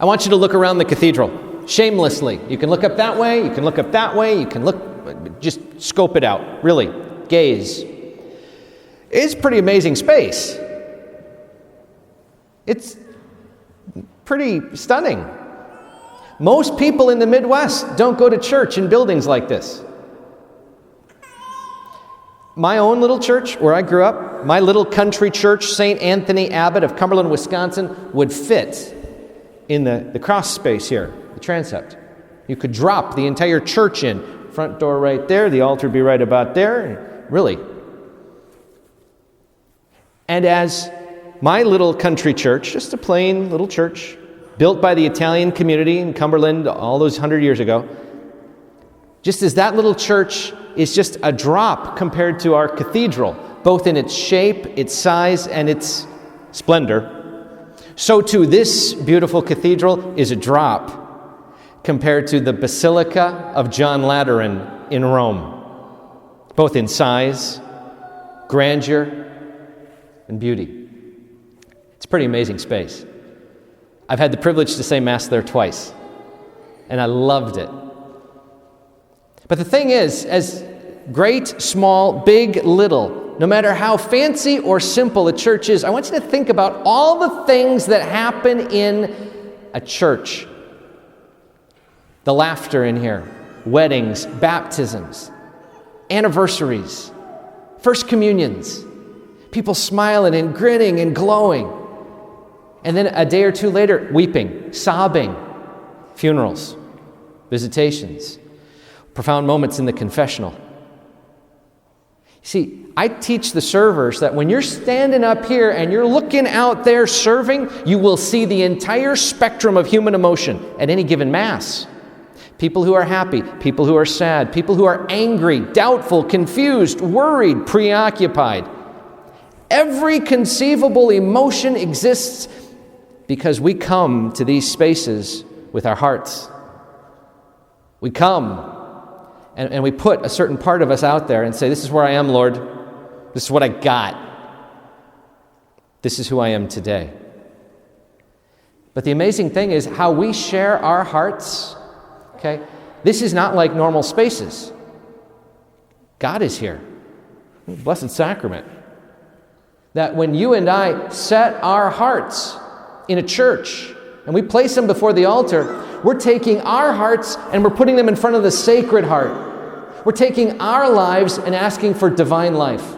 I want you to look around the cathedral, shamelessly. You can look up that way, you can look up that way, you can look, just scope it out, really, gaze. It's a pretty amazing space. It's pretty stunning. Most people in the Midwest don't go to church in buildings like this. My own little church, where I grew up, my little country church, St. Anthony Abbot of Cumberland, Wisconsin, would fit in the cross space here, the transept. You could drop the entire church in. Front door right there, the altar would be right about there, really. And as my little country church, just a plain little church, built by the Italian community in Cumberland all those 100 years ago, just as that little church is just a drop compared to our cathedral, both in its shape, its size, and its splendor, so too this beautiful cathedral is a drop compared to the Basilica of John Lateran in Rome, both in size, grandeur, and beauty. It's a pretty amazing space. I've had the privilege to say Mass there twice, and I loved it. But the thing is, as great, small, big, little, no matter how fancy or simple a church is, I want you to think about all the things that happen in a church. The laughter in here, weddings, baptisms, anniversaries, first communions, people smiling and grinning and glowing. And then a day or two later, weeping, sobbing, funerals, visitations, profound moments in the confessional. See, I teach the servers that when you're standing up here and you're looking out there serving, you will see the entire spectrum of human emotion at any given Mass. People who are happy, people who are sad, people who are angry, doubtful, confused, worried, preoccupied. Every conceivable emotion exists because we come to these spaces with our hearts. We come and we put a certain part of us out there and say, this is where I am, Lord. This is what I got. This is who I am today. But the amazing thing is how we share our hearts, okay? This is not like normal spaces. God is here. Blessed Sacrament. That when you and I set our hearts in a church, and we place them before the altar, we're taking our hearts and we're putting them in front of the Sacred Heart. We're taking our lives and asking for divine life.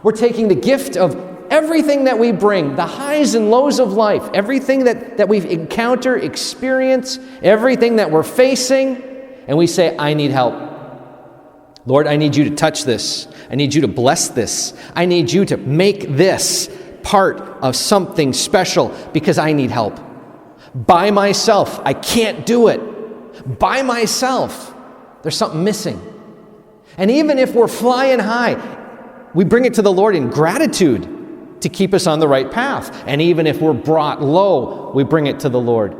We're taking the gift of everything that we bring, the highs and lows of life, everything that we encounter, experience, everything that we're facing, and we say, I need help. Lord, I need you to touch this. I need you to bless this. I need you to make this part of something special because I need help. By myself, I can't do it. By myself, there's something missing. And even if we're flying high, we bring it to the Lord in gratitude to keep us on the right path. And even if we're brought low, we bring it to the Lord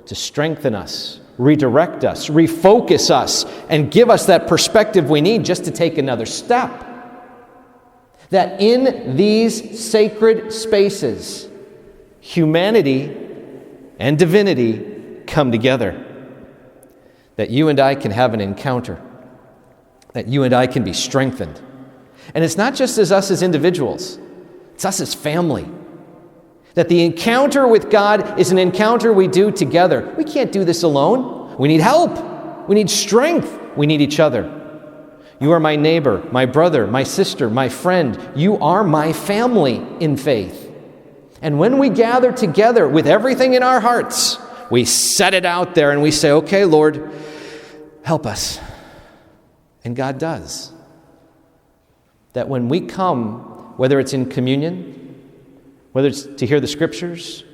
to strengthen us, redirect us, refocus us, and give us that perspective we need just to take another step. That in these sacred spaces, humanity and divinity come together. That you and I can have an encounter. That you and I can be strengthened. And it's not just as us as individuals. It's us as family. That the encounter with God is an encounter we do together. We can't do this alone. We need help. We need strength. We need each other. You are my neighbor, my brother, my sister, my friend. You are my family in faith. And when we gather together with everything in our hearts, we set it out there and we say, okay, Lord, help us. And God does. That when we come, whether it's in communion, whether it's to hear the scriptures,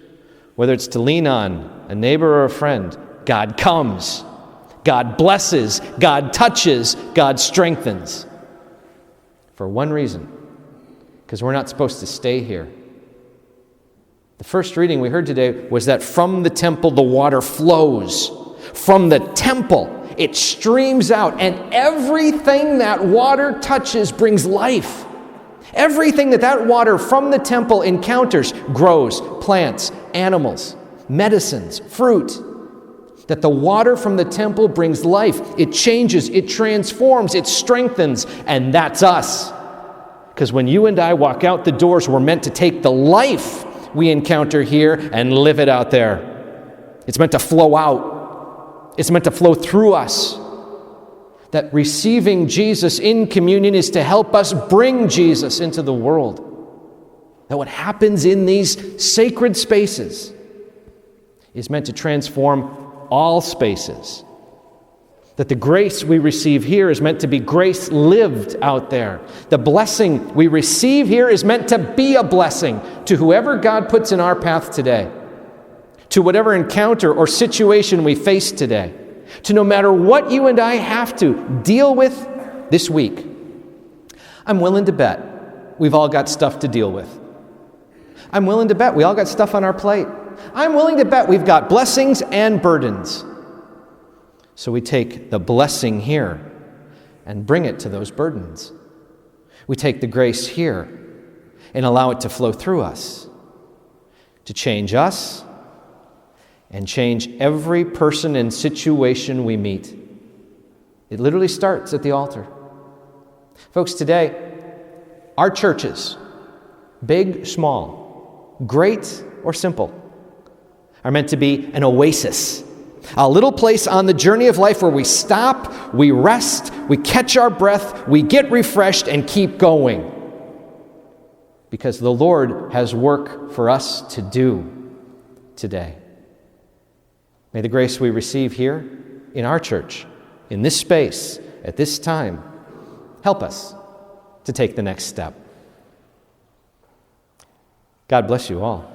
whether it's to lean on a neighbor or a friend, God comes. God blesses, God touches, God strengthens. For one reason, because we're not supposed to stay here. The first reading we heard today was that from the temple the water flows. From the temple it streams out, and everything that water touches brings life. Everything that water from the temple encounters grows, plants, animals. medicines, fruit. That the water from the temple brings life. It changes, it transforms, it strengthens, and that's us. Because when you and I walk out the doors, we're meant to take the life we encounter here and live it out there. It's meant to flow out. It's meant to flow through us. That receiving Jesus in communion is to help us bring Jesus into the world. That what happens in these sacred spaces is meant to transform all spaces. That the grace we receive here is meant to be grace lived out there. The blessing we receive here is meant to be a blessing to whoever God puts in our path today, to whatever encounter or situation we face today, to no matter what you and I have to deal with this week. I'm willing to bet we've all got stuff to deal with. I'm willing to bet we all got stuff on our plate. I'm willing to bet we've got blessings and burdens. So we take the blessing here and bring it to those burdens. We take the grace here and allow it to flow through us, to change us and change every person and situation we meet. It literally starts at the altar. Folks, today, our churches, big, small, great or simple, are meant to be an oasis, a little place on the journey of life where we stop, we rest, we catch our breath, we get refreshed and keep going. Because the Lord has work for us to do today. May the grace we receive here in our church, in this space, at this time, help us to take the next step. God bless you all.